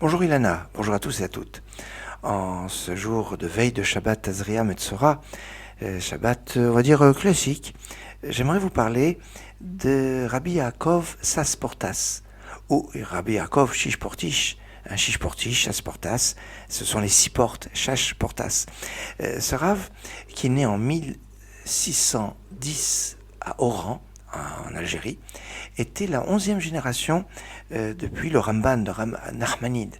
Bonjour Ilana, bonjour à tous et à toutes. En ce jour de veille de Shabbat Tazria Metzora, Shabbat, on va dire classique, j'aimerais vous parler de Rabbi Yaakov Sasportas, ou Rabbi Yaakov Shishportish, un Shishportish, Sasportas, ce sont les 6 portes, Shashportas. Ce Rav, qui est né en 1610 à Oran, en Algérie, était la 11e génération depuis le Ramban de Nachmanide.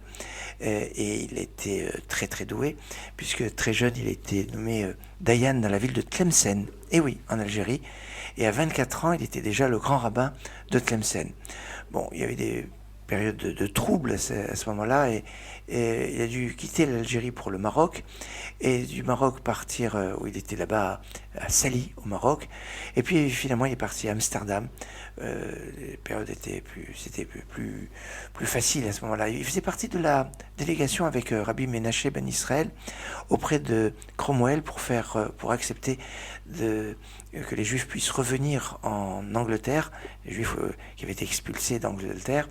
Et il était très très doué, puisque très jeune il était nommé Dayan dans la ville de Tlemcen, et oui, en Algérie, et à 24 ans il était déjà le grand rabbin de Tlemcen. Bon, il y avait des périodes de troubles à ce moment-là, et il a dû quitter l'Algérie pour le Maroc, et du Maroc partir, où il était là-bas à Sali, au Maroc, et puis finalement il est parti à Amsterdam. Les périodes étaient plus faciles à ce moment-là. Il faisait partie de la délégation avec Rabbi Menaché Ben Israël auprès de Cromwell pour accepter que les Juifs puissent revenir en Angleterre, les Juifs qui avaient été expulsés d'Angleterre,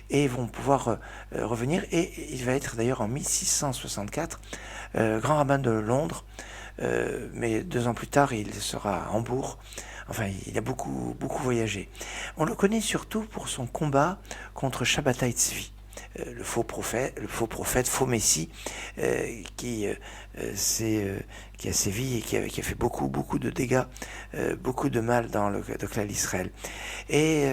et vont pouvoir revenir. Et il va être d'ailleurs en 1664 grand rabbin de Londres, mais 2 ans plus tard il sera à Hambourg. Enfin, il a beaucoup voyagé. On le connaît surtout pour son combat contre Shabbatai Tzvi, le faux prophète, faux messie, qui a sévi et qui a fait beaucoup de dégâts, beaucoup de mal dans le clan d'Israël. Et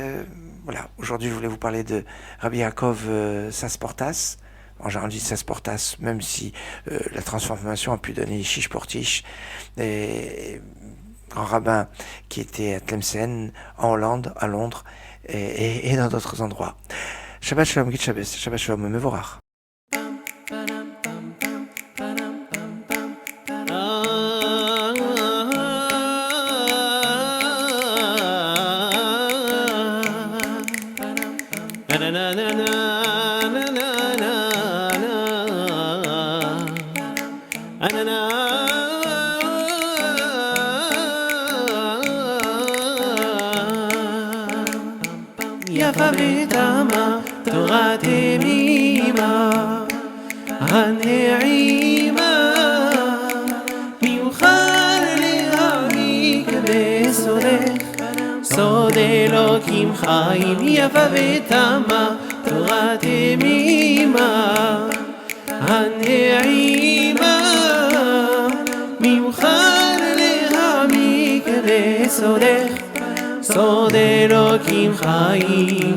voilà, aujourd'hui je voulais vous parler de Rabbi Yaakov Sasportas. J'ai rendu Sasportas, même si la transformation a pu donner Shishportish, et grand rabbin qui était à Tlemcen, en Hollande, à Londres, et dans d'autres endroits. Shabbat Shalom, Git Shabbos, Shabbat Shalom, Mevorach. יפה ותמה תורת אמימה הנעימה מיוחד להעמיק בסודך סוד אלוקים חיים יפה ותמה תורת אמימה הנעימה מיוחד להעמיק בסודך סוד אלוקים חיים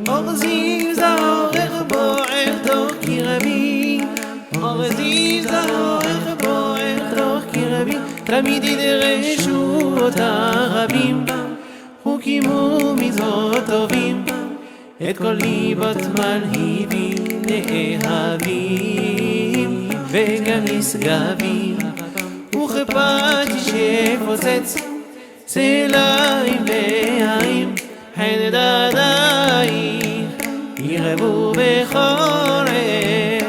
אור זיו זרח בוער תוך קרבי אור זיו זרח בוער תוך קרבי תמיד ידרשו אותה רבים חוקים ומצוות טובים את כל ליבות מלהיבים נאהבים וגם נשגבים וכפתי שפוצץ צלעים בעיים חדדיים ירבו בכל עת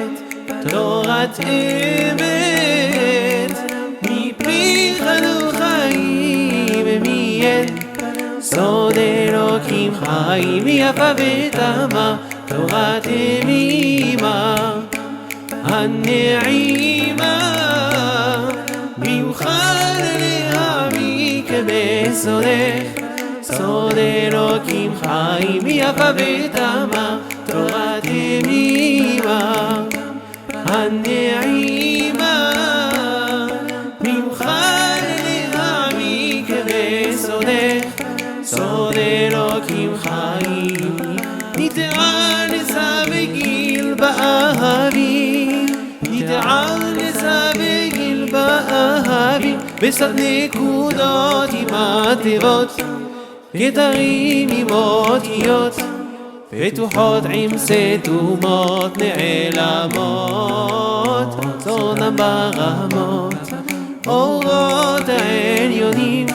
תורת אמת מפי חנו חיים מיד סוד אלוקים חיים יפה ותמה תורת אמימה הנעימה מיוחד להעמיק בסודך סוד אלוקים חיים יפה ותמה תורת אמימה הנעימה מיוחד להעמיק בסודך סוד אלוקים חיים נטעה לזה בגיל באהבים נטעה לזה בגיל באהבים בסד נקודות עם התיבות כתרים עם אותיות פתוחות עם סתומות נעלמות צונם ברמות אורות העליונים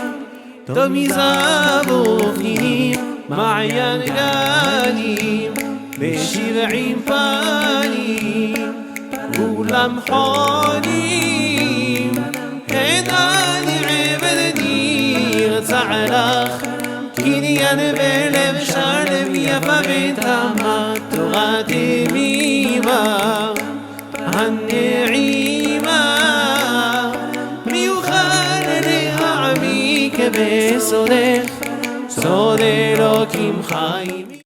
טוב מזהב ופנינים מעיין גנים ב70 פנים כולם חונים אין אני עבדני רצה לך קניין בלב שלם יפה ותמה תורת אמימה הנעימה מיוחד להעמיק בסודך סוד אלוקים חיים